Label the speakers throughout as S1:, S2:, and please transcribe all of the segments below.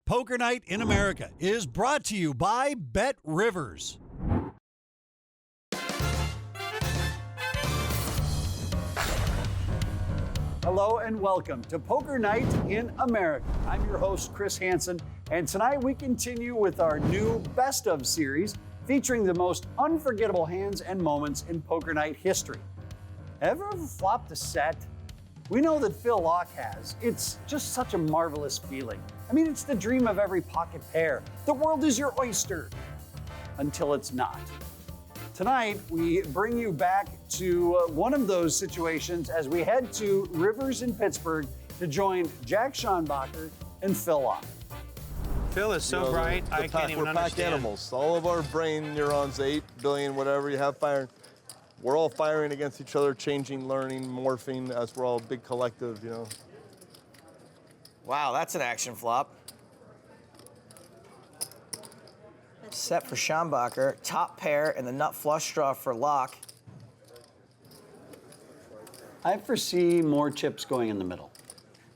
S1: Poker Night in America is brought to you by Bet Rivers. Hello and welcome to Poker Night in America. I'm your host, Chris Hansen, and tonight we continue with our new Best of series featuring the most unforgettable hands and moments in Poker Night history. Ever flopped a set? We know that Phil Laak has. It's just such a marvelous feeling. I mean, it's the dream of every pocket pair. The world is your oyster, until it's not. Tonight, we bring you back to one of those situations as we head to Rivers in Pittsburgh to join Jack Schonbacher and Phil Laak.
S2: Phil is so bright, I can't even understand.
S3: We're packed animals. All of our brain neurons, 8 billion, whatever you have firing, we're all firing against each other, changing, learning, morphing, as we're all a big collective, you know.
S4: Wow, that's an action flop. Set for Schonbacher, top pair, and the nut flush draw for Laak.
S1: I foresee more chips going in the middle.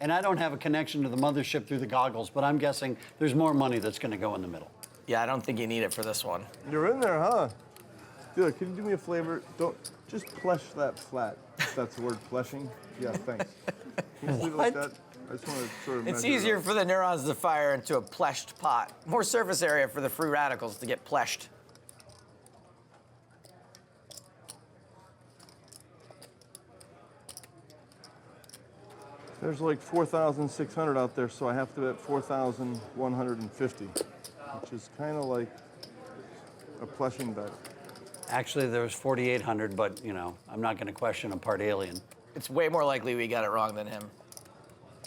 S1: And I don't have a connection to the mothership through the goggles, but I'm guessing there's more money that's going to go in the middle.
S4: Yeah, I don't think you need it for this one.
S3: You're in there, huh? Dude, can you do me a favor? Don't just flesh that flat. If that's the word, fleshing. Yeah, thanks. Can you leave it like that? I just want to sort of
S4: It's easier for the neurons to fire into a pleshed pot. More surface area for the free radicals to get pleshed.
S3: There's like 4,600 out there, so I have to bet 4,150, which is kind of like a pleshing bet.
S1: Actually, there was 4,800, but, you know, I'm not going to question a part alien.
S4: It's way more likely we got it wrong than him.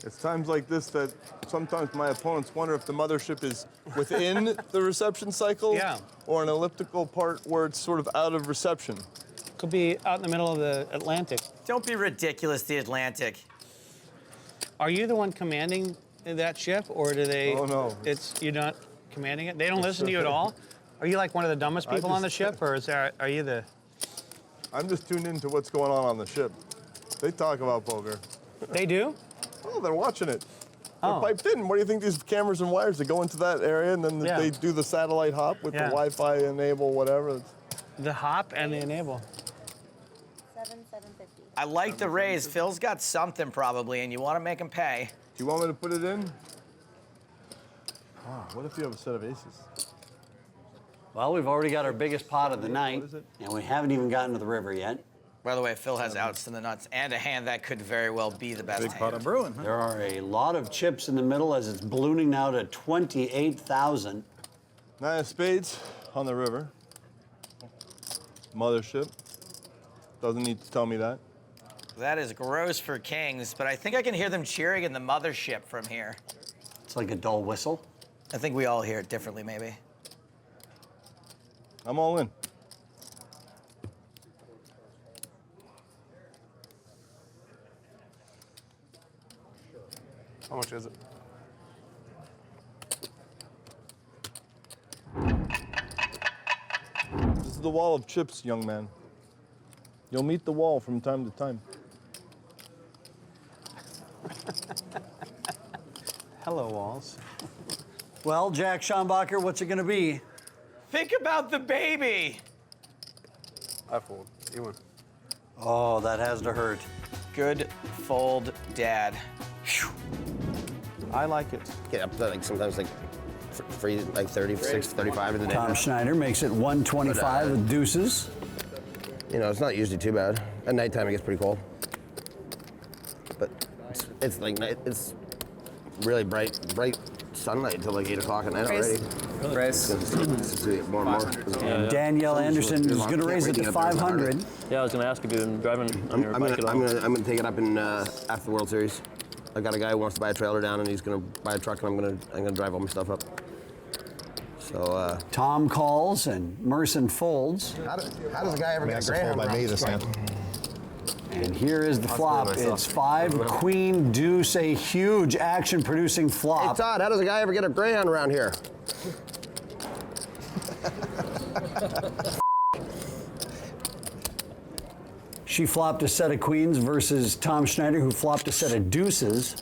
S3: It's times like this that sometimes my opponents wonder if the mothership is within the reception cycle or an elliptical part where it's sort of out of reception.
S2: Could be out in the middle of the Atlantic.
S4: Don't be ridiculous, the Atlantic.
S2: Are you the one commanding that ship, or do they?
S3: Oh, no.
S2: You're not commanding it? They don't listen to you at all? Are you like one of the dumbest people on the ship, or are you the?
S3: I'm just tuned into what's going on the ship. They talk about poker.
S2: They do?
S3: Oh, they're watching it. They're piped in. What do you think these cameras and wires that go into that area and then they do the satellite hop with the Wi-Fi enable, whatever?
S2: The hop and the enable.
S5: 750.
S4: I like the raise. Phil's got something probably, and you want to make him pay.
S3: Do you want me to put it in? Oh, what if you have a set of aces?
S1: Well, we've already got our biggest pot of the night, and we haven't even gotten to the river yet.
S4: By the way, Phil has outs to the nuts and a hand that could very well be the best
S3: Big
S4: hand.
S3: pot of brewing.
S1: There are a lot of chips in the middle as it's ballooning now to 28,000.
S3: 9 of spades on the river. Mothership. Doesn't need to tell me that.
S4: That is gross for kings, but I think I can hear them cheering in the mothership from here.
S1: It's like a dull whistle.
S4: I think we all hear it differently, maybe.
S3: I'm all in.
S6: How much is it?
S3: This is the wall of chips, young man. You'll meet the wall from time to time.
S2: Hello, Walls.
S1: Well, Jack Schonbacher, what's it going to be?
S4: Think about the baby.
S6: I fold. You win.
S1: Oh, that has to hurt.
S4: Good fold, Dad. Whew.
S2: I like it.
S7: Get up to like sometimes like free like 36, 35 in the day.
S1: Tom Schneider makes it 125 with deuces.
S7: You know, it's not usually too bad. At nighttime it gets pretty cold. But it's like it's really bright sunlight until like 8 o'clock at night already.
S5: Price.
S7: It's more and more.
S1: And Danielle Anderson is going to raise it to 500.
S8: Yeah, I was going to ask if you've been driving
S7: I'm
S8: your bike at all.
S7: gonna take it up in after the World Series. I got a guy who wants to buy a trailer down, and he's gonna buy a truck, and I'm gonna drive all my stuff up. So
S1: Tom calls and Merson folds.
S7: how does a guy ever get a Greyhound by me this hand?
S1: And here is the flop. It's 5 queen deuce, a huge action-producing
S7: Hey
S1: flop.
S7: Todd, how does a guy ever get a Greyhound around here?
S1: She flopped a set of queens versus Tom Schneider, who flopped a set of deuces.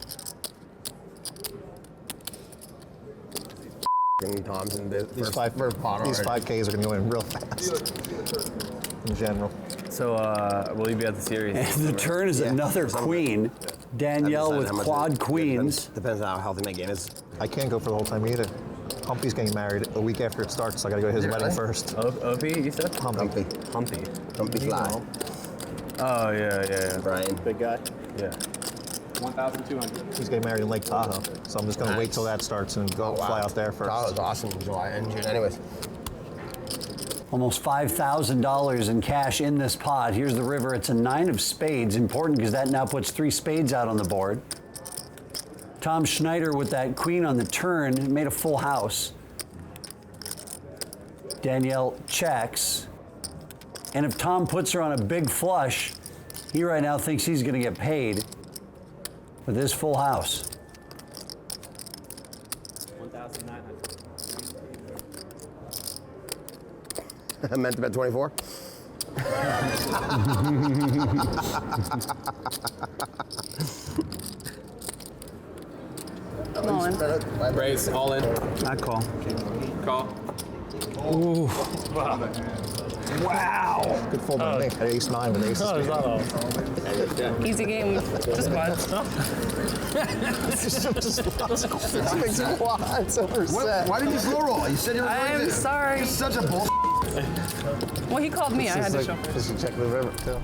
S7: Toms in the
S5: These
S7: first pot
S5: these
S7: already.
S5: 5Ks are going to go in real fast in general.
S6: So, will you be at the series?
S1: And the turn is another queen. Danielle with quad queens.
S7: Depends on how healthy my game is.
S5: I can't go for the whole time either. Humpy's getting married a week after it starts, so I got to go to his wedding first.
S6: Opie, you said?
S5: Humpy.
S6: Humpy.
S7: Humpy fly.
S6: Oh, yeah.
S7: Brian.
S5: Big guy.
S6: Yeah.
S8: 1,200.
S5: He's getting married in Lake Tahoe, so I'm just going to wait till that starts and go fly out there first.
S7: Tahoe's awesome in July and June anyways.
S1: Almost $5,000 in cash in this pot. Here's the river. It's a 9 of spades. Important because that now puts 3 spades out on the board. Tom Schneider with that queen on the turn made a full house. Danielle checks. And if Tom puts her on a big flush, he right now thinks he's going to get paid with this full house.
S8: 1,900.
S7: I meant to bet 24.
S9: All in.
S6: Raise, all in.
S2: I call.
S6: Call.
S1: Wow.
S5: Good fold by me. At ace-9 with ace.
S9: Easy game. Just quads.
S5: Just makes quads over set.
S7: Why did you slow roll? You said you were going to.
S9: I'm sorry.
S7: Such a bull.
S9: Well, he called me. I had to show.
S5: Just check the river, too.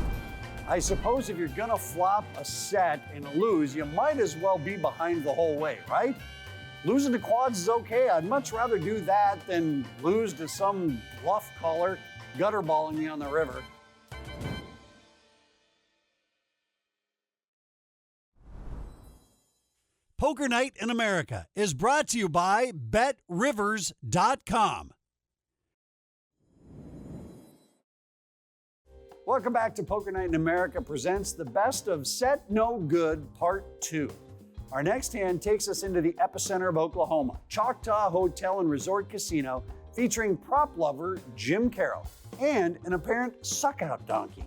S1: I suppose if you're gonna flop a set and lose, you might as well be behind the whole way, right? Losing to quads is okay. I'd much rather do that than lose to some bluff caller gutter balling me on the river. Poker Night in America is brought to you by BetRivers.com. Welcome back to Poker Night in America presents the best of Set No Good Part 2. Our next hand takes us into the epicenter of Oklahoma, Choctaw Hotel and Resort Casino, featuring prop lover Jim Carroll and an apparent suck-out donkey.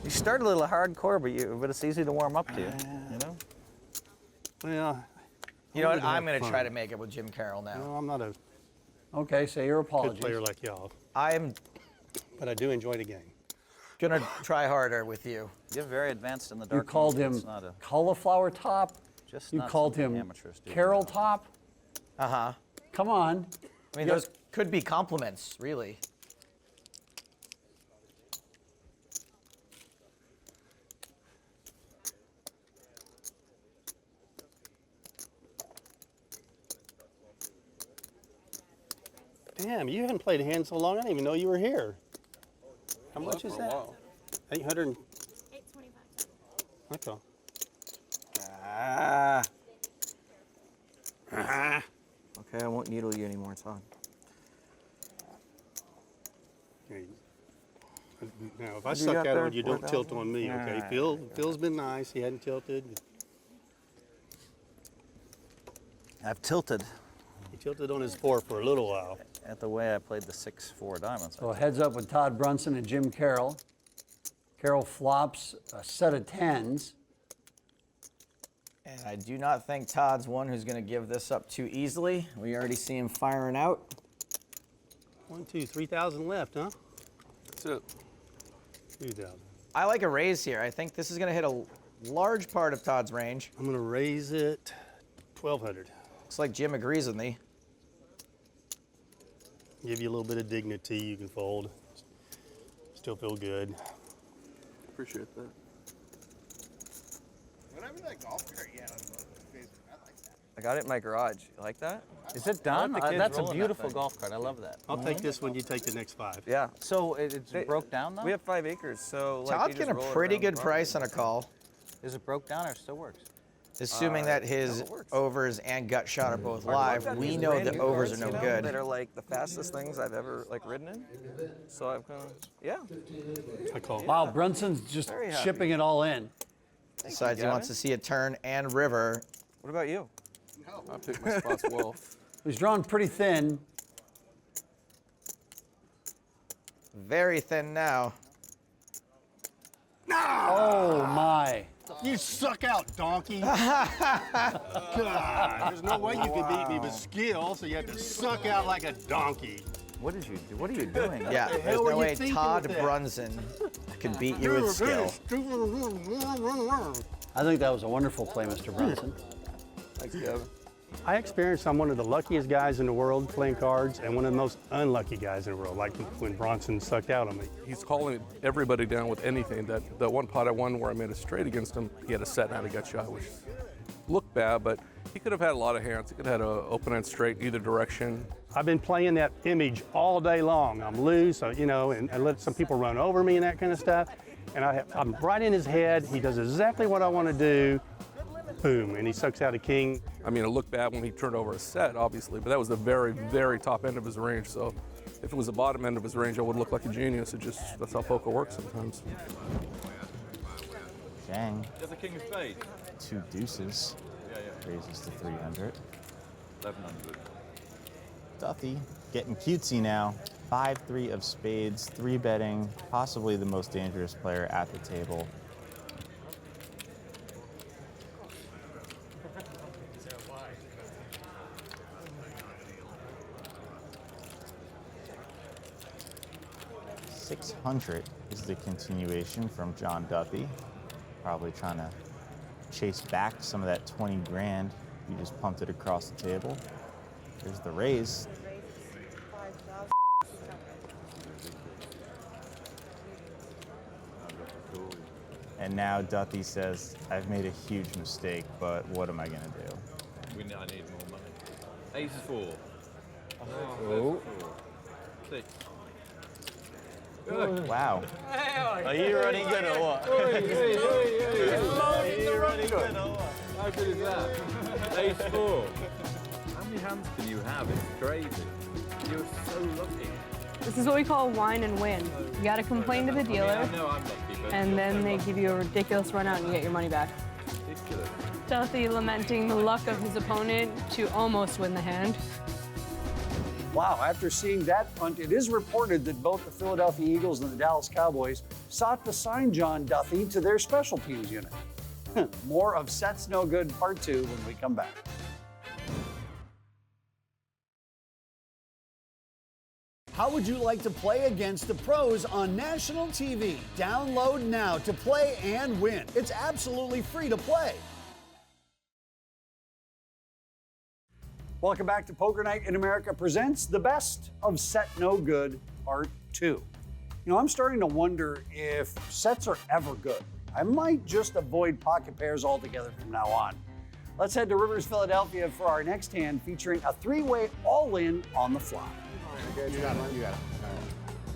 S10: You start a little hardcore, but it's easy to warm up to, you know?
S2: Well,
S4: You know what? I'm going to try to make it with Jim Carroll now.
S2: no, I'm not a
S1: Okay, say your
S2: good
S1: apologies.
S2: player like y'all,
S4: I'm
S2: but I do enjoy the game.
S4: going to try harder with you.
S10: You're very advanced in the
S1: You
S10: dark.
S1: called
S10: game.
S1: him
S10: It's not a,
S1: cauliflower top.
S10: just
S1: You
S10: not
S1: called
S10: something
S1: him
S10: amateurs do.
S1: Carroll top.
S4: Uh-huh.
S1: Come on.
S4: I mean, those could be compliments, really.
S2: Damn, you hadn't played a hand so long, I didn't even know you were here. How much is that? 800.
S8: 825.
S2: Okay. Ah. Ah.
S10: Okay, I won't needle you anymore, Todd.
S2: Okay. Now, if I
S10: You
S2: suck
S10: got
S2: at it,
S10: there,
S2: when you don't
S10: 4,000?
S2: tilt on me, okay?
S10: Alright.
S2: Phil's been nice. He hadn't tilted.
S10: I've tilted
S2: He tilted on his 4 for a little while.
S10: at the way I played the 6-4 diamonds.
S1: So heads up with Todd Brunson and Jim Carroll. Carroll flops a set of 10s.
S4: And I do not think Todd's one who's going to give this up too easily. We already see him firing out.
S2: 1, 2, 3,000 left, huh?
S6: That's it.
S2: 2,000.
S4: I like a raise here. I think this is going to hit a large part of Todd's range.
S2: I'm gonna raise it 1,200.
S4: Looks like Jim agrees with me.
S2: Give you a little bit of dignity. You can fold. Still feel good.
S6: Appreciate that.
S7: Whatever that golf cart you had on Facebook, I like that.
S10: I got it in my garage. You like that? Is it
S2: I
S10: done?
S2: let the kids
S10: That's a
S2: roll in that
S10: beautiful
S2: thing.
S10: golf cart. I love that.
S2: I'll take this one. You take the next 5.
S10: Yeah. So it's broke down now?
S11: We have 5 acres, so like
S4: Todd's
S10: you
S4: getting
S10: just
S4: a
S10: roll it
S4: pretty
S10: around
S4: good
S10: the
S4: price on a call,
S10: Is it broke down or it still works?
S4: assuming that his
S10: it works.
S4: overs and gut shot are both live. We know that overs are no good.
S10: That are like the fastest things I've ever like ridden in. So I've kind of, yeah.
S2: I call.
S1: Wow, Brunson's just
S10: Very happy.
S1: shipping it all in.
S4: Decides he
S10: got
S4: wants
S10: it.
S4: to see a turn and river.
S10: What about you?
S6: I picked my spots well.
S1: He's drawn pretty thin.
S4: Very thin now.
S1: Oh my.
S2: You suck out, donkey. God, there's no way you can beat me with skill, so you have to suck out like a donkey.
S10: What did you do? What are you doing?
S4: Yeah, there's no way Todd Brunson can beat you with skill.
S1: I think that was a wonderful play, Mr. Brunson.
S6: Thanks, Gavin.
S2: I experienced I'm one of the luckiest guys in the world playing cards and one of the most unlucky guys in the world, like when Bronson sucked out on me.
S6: He's calling everybody down with anything. That one pot I won where I made a straight against him, he had a set and how he got shot, which looked bad, but he could have had a lot of hands. He could have had an open end straight either direction.
S2: I've been playing that image all day long. I'm loose, you know, and I let some people run over me and that kind of stuff. And I'm right in his head. He does exactly what I want to do. Boom, and he sucks out a king.
S6: I mean, it looked bad when he turned over a set, obviously, but that was the very, very top end of his range. So if it was the bottom end of his range, I would look like a genius. That's how poker works sometimes.
S10: Dang.
S8: There's a king of spades.
S10: 2 deuces. Raises to 300.
S8: 1100.
S10: Duthie getting cutesy now. 5-3 of spades, 3-betting, possibly the most dangerous player at the table. $600 is the continuation from John Duthie. Probably trying to chase back some of that 20 grand. You just pumped it across the table. There's the raise. And now Duthie says, I've made a huge mistake, but what am I gonna do?
S8: I need more money. Ace-4.
S10: Oh.
S8: 6.
S10: Wow.
S4: Are you running good or what?
S8: How good is that? Ace-4. How many hands can you have? It's crazy. You're so lucky.
S9: This is what we call wine and win. You gotta complain to the dealer,
S8: I know I'm lucky, but
S9: and then they give you a ridiculous run out and you get your money back.
S8: ridiculous.
S9: Duthie lamenting the luck of his opponent to almost win the hand.
S1: Wow, after seeing that punt, it is reported that both the Philadelphia Eagles and the Dallas Cowboys sought to sign John Duthie to their special teams unit. More of Sets No Good Part 2 when we come back. How would you like to play against the pros on national TV? Download now to play and win. It's absolutely free to play. Welcome back to Poker Night in America presents the best of Set No Good Part 2. You know, I'm starting to wonder if sets are ever good. I might just avoid pocket pairs altogether from now on. Let's head to Rivers, Philadelphia for our next hand featuring a 3-way all-in on the fly.
S2: You got it.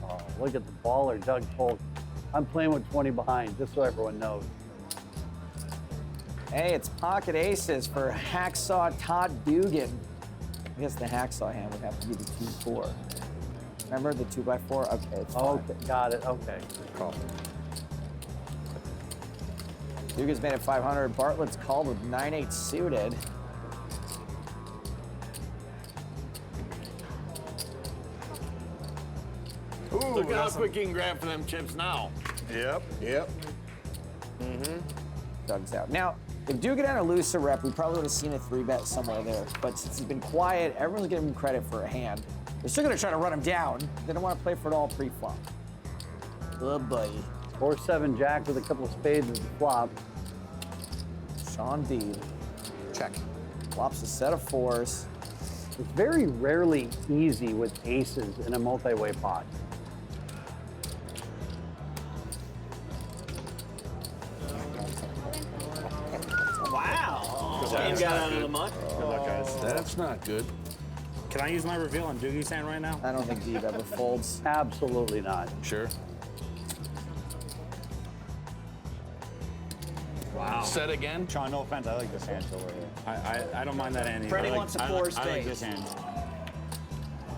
S1: Oh, look at the baller, Doug Polk. I'm playing with 20 behind, just so everyone knows.
S4: Hey, it's pocket aces for Hacksaw Todd Dugan. I guess the hacksaw hand would have to be the 2-4. Remember the 2x4? Okay, it's fine.
S1: Okay, got it. Okay.
S4: Call. Dugan's made it 500. Bartlett's called with 9-8 suited.
S7: Ooh, look at how quick you can grab for them chips now.
S3: Yep.
S4: Doug's out. Now, if Dugan had a looser rep, we probably would have seen a 3-bet somewhere there. But since he's been quiet, everyone's giving him credit for a hand. They're still gonna try to run him down. They don't want to play for it all pre-flop. Oh, buddy.
S1: 4-7 jack with a couple of spades as the flop.
S4: Shaun Deeb. Check. Flops a set of 4s.
S1: It's very rarely easy with aces in a multi-way pot.
S4: Wow.
S7: James got out of the muck.
S6: That's not good.
S8: Can I use my reveal on Doogie's hand right now?
S4: I don't think Deeb ever folds.
S1: Absolutely not.
S6: Sure.
S8: Wow.
S6: Set again?
S8: Sean, no offense, I like this hand over here. I don't mind that hand either.
S4: Freddie
S8: I like,
S4: wants a
S8: I
S4: 4
S8: like, I like
S4: spades.
S8: this hand.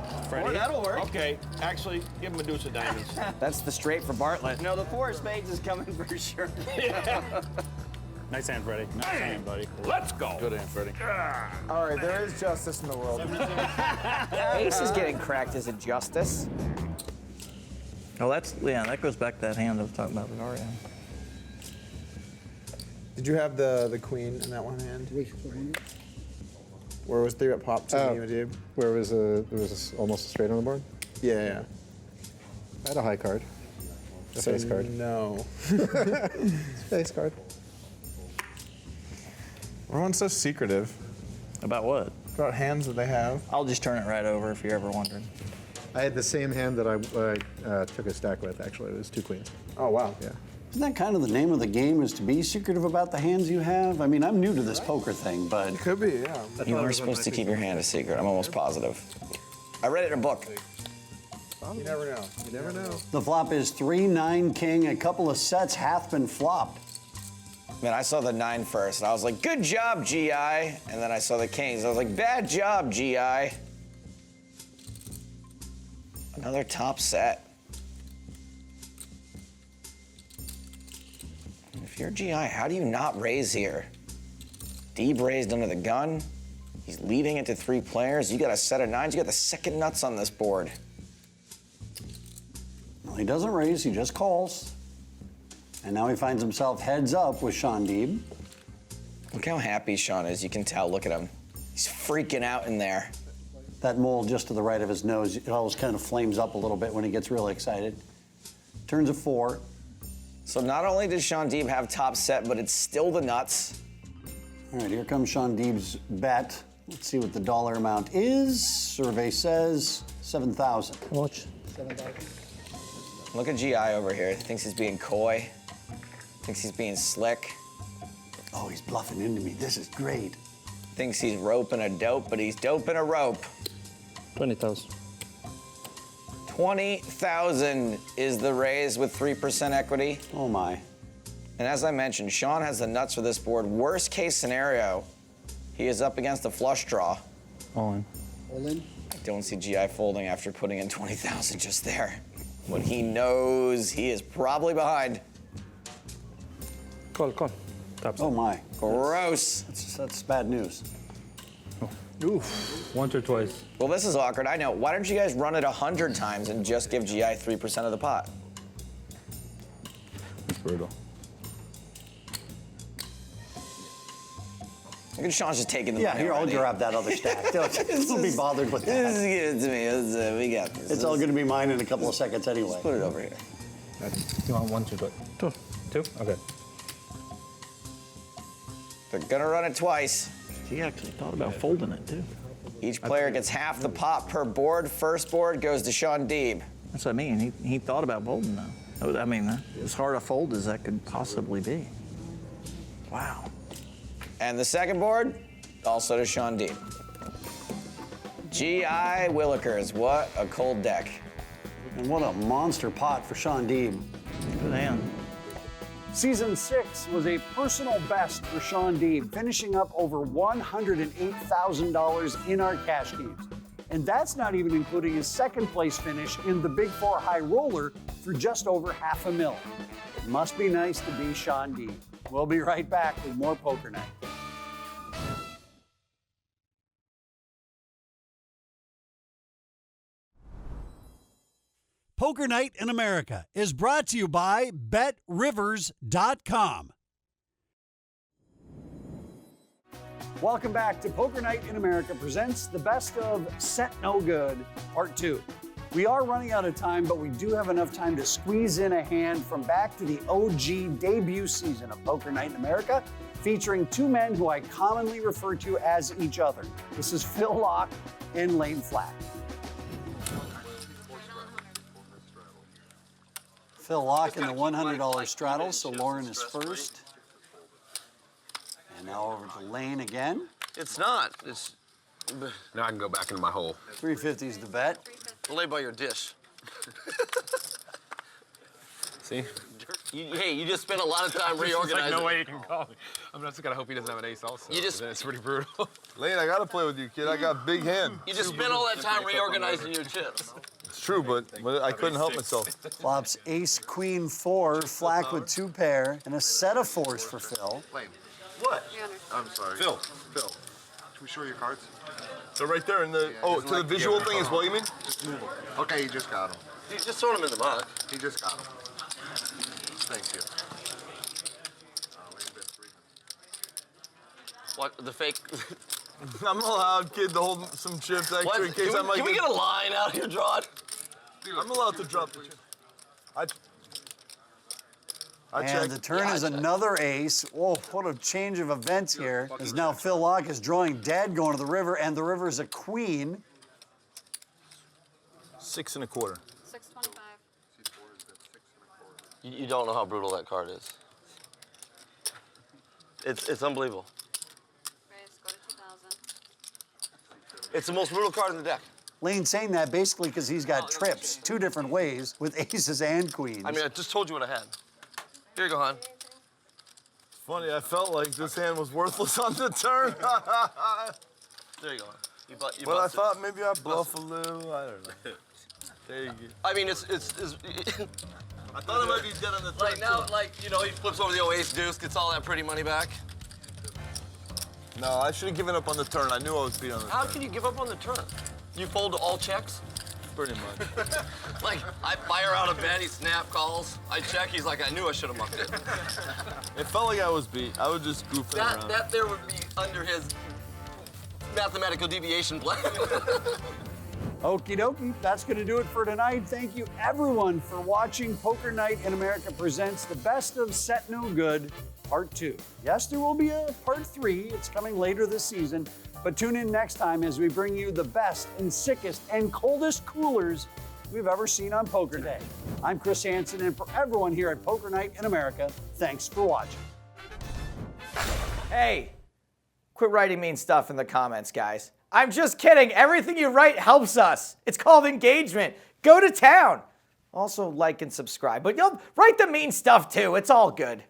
S7: Or
S8: Freddie?
S7: that'll work. Okay, actually, give him a deuce of diamonds.
S4: That's the straight for Bartlett.
S7: No, the 4 spades is coming for sure.
S8: Nice hand, Freddie. Nice hand, buddy.
S6: Let's go. Good hand, Freddie.
S4: All right, there is justice in the world. Ace is getting cracked as a justice.
S10: Oh, that goes back to that hand I was talking about with Aria.
S12: Did you have the queen in that one hand? Where was 3-bet pop to Deeb?
S5: Where was there was almost a straight on the board?
S12: Yeah.
S5: I had a high card. A face card.
S12: No.
S5: Face card.
S12: Everyone's so secretive.
S13: About what?
S12: About hands that they have.
S13: I'll just turn it right over if you're ever wondering.
S5: I had the same hand that I took a stack with, actually. It was 2 queens.
S12: Oh, wow.
S5: Yeah.
S1: Isn't that kind of the name of the game, is to be secretive about the hands you have? I mean, I'm new to this poker thing, but...
S12: It could be, yeah.
S4: You are supposed to keep your hand a secret. I'm almost positive. I read it in a book.
S12: You never know. You never know.
S1: The flop is 3-9 king. A couple of sets hath been flopped.
S4: Man, I saw the 9 first, and I was like, good job, GI. And then I saw the kings. I was like, bad job, GI. Another top set. If you're GI, how do you not raise here? Deeb raised under the gun. He's leading it to 3 players. You got a set of 9s. You got the second nuts on this board.
S1: Well, he doesn't raise, he just calls. And now he finds himself heads up with Shaun Deeb.
S4: Look how happy Shaun is. You can tell. Look at him. He's freaking out in there.
S1: That mole just to the right of his nose, it always kind of flames up a little bit when he gets really excited. Turns a 4.
S4: So not only does Shaun Deeb have top set, but it's still the nuts.
S1: All right, here comes Shaun Deeb's bet. Let's see what the dollar amount is. Survey says 7,000.
S13: How much?
S1: 7,000.
S4: Look at GI over here. Thinks he's being coy. Thinks he's being slick.
S1: Oh, he's bluffing into me. This is great.
S4: Thinks he's roping a dope, but he's doping a rope.
S13: 20,000.
S4: 20,000 is the raise with 3% equity.
S1: Oh my.
S4: And as I mentioned, Shaun has the nuts for this board. Worst case scenario, he is up against a flush draw.
S13: All in.
S1: All in?
S4: I don't see GI folding after putting in 20,000 just there. But he knows he is probably behind.
S13: Call.
S1: Oh my.
S4: Gross.
S1: That's bad news.
S13: Oof. Once or twice.
S4: Well, this is awkward. I know. Why don't you guys run it 100 times and just give GI 3% of the pot?
S13: It's brutal.
S4: Look at Shaun's just taking the
S1: Yeah,
S4: money
S1: here, I'll
S4: already.
S1: grab that other stack. Don't be bothered with that.
S4: Just give it to me. We got this.
S1: It's all going to be mine in a couple of seconds anyway.
S4: Just put it over here.
S13: You want 1, 2, 2? 2? Okay.
S4: They're gonna run it twice.
S13: He actually thought about folding it, too.
S4: Each player gets half the pot per board. First board goes to Shaun Deeb.
S13: That's what I mean. He thought about folding, though. I mean, as hard a fold as that could possibly be. Wow.
S4: And the second board, also to Shaun Deeb. GI Willikers, what a cold deck.
S1: And what a monster pot for Shaun Deeb.
S13: Good hand.
S1: Season 6 was a personal best for Shaun Deeb, finishing up over $108,000 in our cash games. And that's not even including his second place finish in the Big 4 High Roller for just over $500,000. It must be nice to be Shaun Deeb. We'll be right back with more Poker Night. Poker Night in America is brought to you by BetRivers.com. Welcome back to Poker Night in America presents the best of Set No Good, Part 2. We are running out of time, but we do have enough time to squeeze in a hand from back to the OG debut season of Poker Night in America, featuring 2 men who I commonly refer to as each other. This is Phil Laak and Flack. Phil Laak in the $100 straddle, so Lauren is first. And now over to Lane again.
S14: It's not. It's... Now I can go back into my hole.
S1: 350 is the bet.
S14: Lay by your dish. See? Hey, you just spent a lot of time reorganizing.
S15: Like, no way you can call me. I'm just gonna hope he doesn't have an ace also.
S14: You just...
S15: It's pretty brutal.
S3: Lane, I gotta play with you, kid. I got big hand.
S14: You just spent all that time reorganizing your chips.
S3: It's true, but I couldn't help myself.
S1: Flops ace, queen, 4, Flack with 2 pair, and a set of 4s for Phil.
S16: Lane.
S14: What?
S16: I'm sorry.
S3: Phil.
S16: Can we show your cards?
S3: So right there in the, to the visual thing as well, you mean?
S16: Just move them. Okay, he just got them.
S14: You just throw them in the mud.
S16: He just got them. Thank you.
S14: What, the fake?
S3: I'm allowed, kid, to hold some chips extra
S14: What?
S3: in case I might
S14: Can we get a line out here drawn?
S3: I'm allowed to drop the chips. I
S1: And
S3: checked.
S1: the turn is another ace. Whoa, what a change of events here. As now Phil Laak is drawing dead going to the river, and the river is a queen.
S3: 6 1/4.
S9: 625.
S14: You don't know how brutal that card is. It's unbelievable.
S9: Raise, go to 2,000.
S14: It's the most brutal card in the deck.
S1: Lane's saying that basically because he's got trips 2 different ways with aces and queens.
S14: I mean, I just told you what I had. Here you go, hon.
S3: It's funny, I felt like this hand was worthless on the turn.
S14: There you go.
S3: But I thought maybe I'd bluff a little. I don't know. There you go.
S14: I mean, it's
S3: I thought it might be dead on the turn.
S14: like now, like, you know, he flips over the ace deuce, gets all that pretty money back.
S3: No, I should have given up on the turn. I knew I was beat on the
S14: How
S3: turn.
S14: can you give up on the turn? You fold to all checks?
S3: Pretty much.
S14: Like, I fire out a bet, he snap calls. I check, he's like, I knew I should have mucked it.
S3: It felt like I was beat. I was just goofing around.
S14: That there would be under his mathematical deviation plan.
S1: Okie dokie, that's going to do it for tonight. Thank you everyone for watching. Poker Night in America presents the Best of Set No Good Part 2. Yes, there will be a Part 3. It's coming later this season. But tune in next time as we bring you the best and sickest and coldest coolers we've ever seen on Poker Day. I'm Chris Hansen, and for everyone here at Poker Night in America, thanks for watching.
S4: Hey, quit writing mean stuff in the comments, guys. I'm just kidding. Everything you write helps us. It's called engagement. Go to town. Also, like and subscribe. But you'll write the mean stuff too. It's all good.